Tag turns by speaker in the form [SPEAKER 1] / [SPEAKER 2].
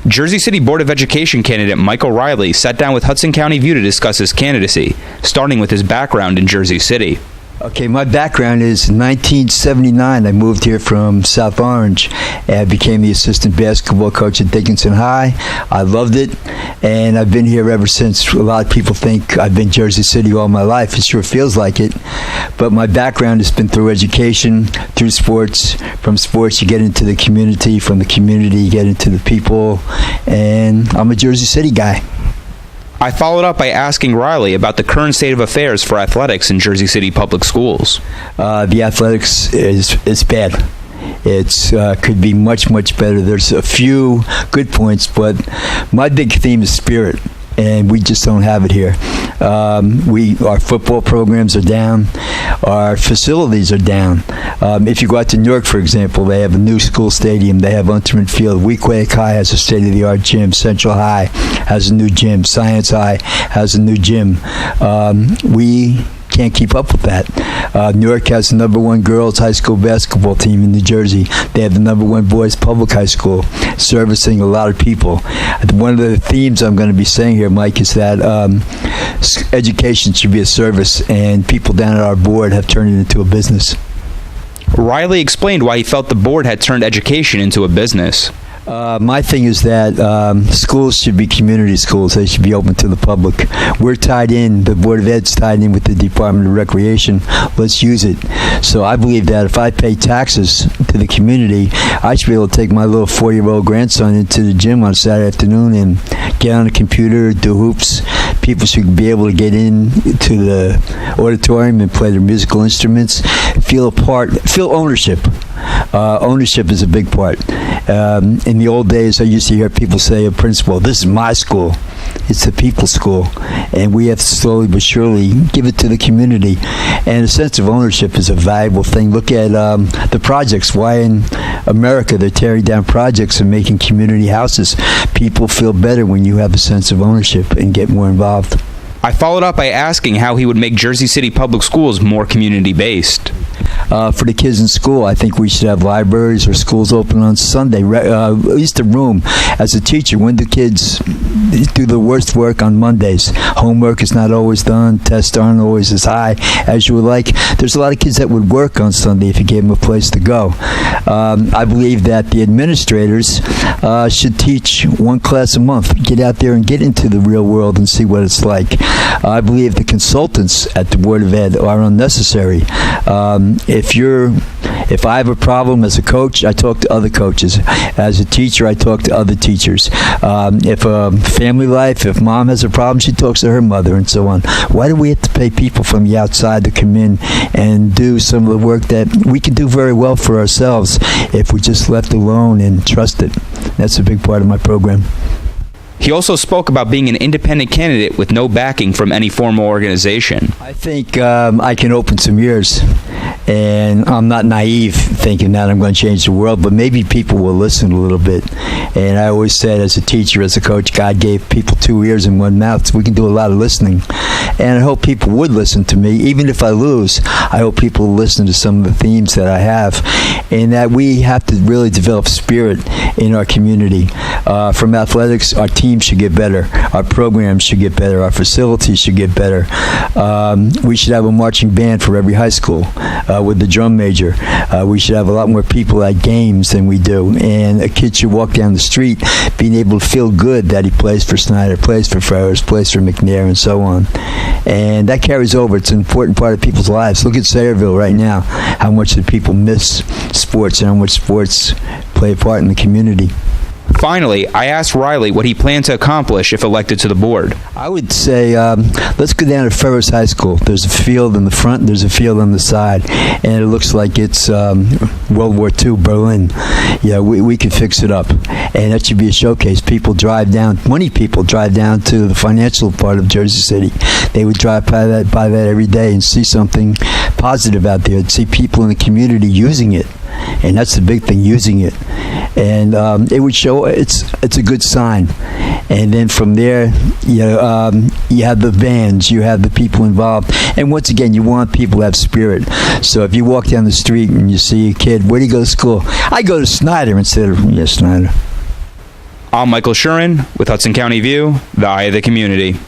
[SPEAKER 1] Jersey City Board of Education candidate Michael Reilly sat down with Hudson County View to discuss his candidacy, starting with his background in Jersey City.
[SPEAKER 2] Okay, my background is in 1979. I moved here from South Orange and became the assistant basketball coach at Dickinson High. I loved it, and I've been here ever since. A lot of people think I've been Jersey City all my life. It sure feels like it, but my background has been through education, through sports. From sports, you get into the community. From the community, you get into the people, and I'm a Jersey City guy.
[SPEAKER 1] I followed up by asking Reilly about the current state of affairs for athletics in Jersey City public schools.
[SPEAKER 2] The athletics is bad. It's could be much better. There's a few good points, but my big theme is spirit, and we just don't have it here. Our football programs are down. Our facilities are down. If you go out to Newark, for example, they have a new school stadium. They have Unterman Field. Weequahic High has a state-of-the-art gym. Central High has a new gym. Science High has a new gym. We can't keep up with that. Newark has the number one girls high school basketball team in New Jersey. They have the number one boys public high school, servicing a lot of people. One of the themes I'm going to be saying here, Mike, is that education should be a service, and people down at our board have turned it into a business.
[SPEAKER 1] Reilly explained why he felt the board had turned education into a business.
[SPEAKER 2] My thing is that schools should be community schools. They should be open to the public. We're tied in, the Board of Ed's tied in with the Department of Recreation. Let's use it. So I believe that if I pay taxes to the community, I should be able to take my little 4-year-old grandson into the gym on Saturday afternoon and get on a computer, do hoops. People should be able to get into the auditorium and play their musical instruments, feel a part, feel ownership. Ownership is a big part. In the old days, I used to hear people say, a principal, this is my school. It's a people's school. And we have to slowly but surely give it to the community. And a sense of ownership is a valuable thing. Look at the projects. Why in America they're tearing down projects and making community houses. People feel better when you have a sense of ownership and get more involved.
[SPEAKER 1] I followed up by asking how he would make Jersey City public schools more community-based.
[SPEAKER 2] For the kids in school, I think we should have libraries or schools open on Sunday, at least a room. As a teacher, when do kids do the worst work on Mondays? Homework is not always done. Tests aren't always as high as you would like. There's a lot of kids that would work on Sunday if you gave them a place to go. I believe that the administrators should teach one class a month. Get out there and get into the real world and see what it's like. I believe the consultants at the Board of Ed are unnecessary. If I have a problem as a coach, I talk to other coaches. As a teacher, I talk to other teachers. If a family life, if mom has a problem, she talks to her mother and so on. Why do we have to pay people from the outside to come in and do some of the work that we can do very well for ourselves if we just left alone and trusted? That's a big part of my program.
[SPEAKER 1] He also spoke about being an independent candidate with no backing from any formal organization.
[SPEAKER 2] I think I can open some ears, and I'm not naive thinking that I'm going to change the world, but maybe people will listen a little bit. And I always said, as a teacher, as a coach, God gave people 2 ears and 1 mouth, so we can do a lot of listening. And I hope people would listen to me. Even if I lose, I hope people will listen to some of the themes that I have, and that we have to really develop spirit in our community. From athletics, our teams should get better. Our programs should get better. Our facilities should get better. We should have a marching band for every high school with the drum major. We should have a lot more people at games than we do. And a kid should walk down the street being able to feel good that he plays for Snyder, plays for Ferris, plays for McNair, and so on. And that carries over. It's an important part of people's lives. Look at Sayreville right now, how much the people miss sports and how much sports play a part in the community.
[SPEAKER 1] Finally, I asked Reilly what he planned to accomplish if elected to the board.
[SPEAKER 2] I would say, let's go down to Ferris High School. There's a field in the front, there's a field on the side, and it looks like it's World War II, Berlin. Yeah, we could fix it up, and that should be a showcase. People drive down, money people drive down to the financial part of Jersey City. They would drive by that every day and see something positive out there, and see people in the community using it. And that's the big thing, using it. And it would show it's a good sign. And then from there, you have the bands, you have the people involved. And once again, you want people to have spirit. So if you walk down the street and you see a kid, where do you go to school? I go to Snyder instead of, Snyder.
[SPEAKER 1] I'm Michael Shurin with Hudson County View, the eye of the community.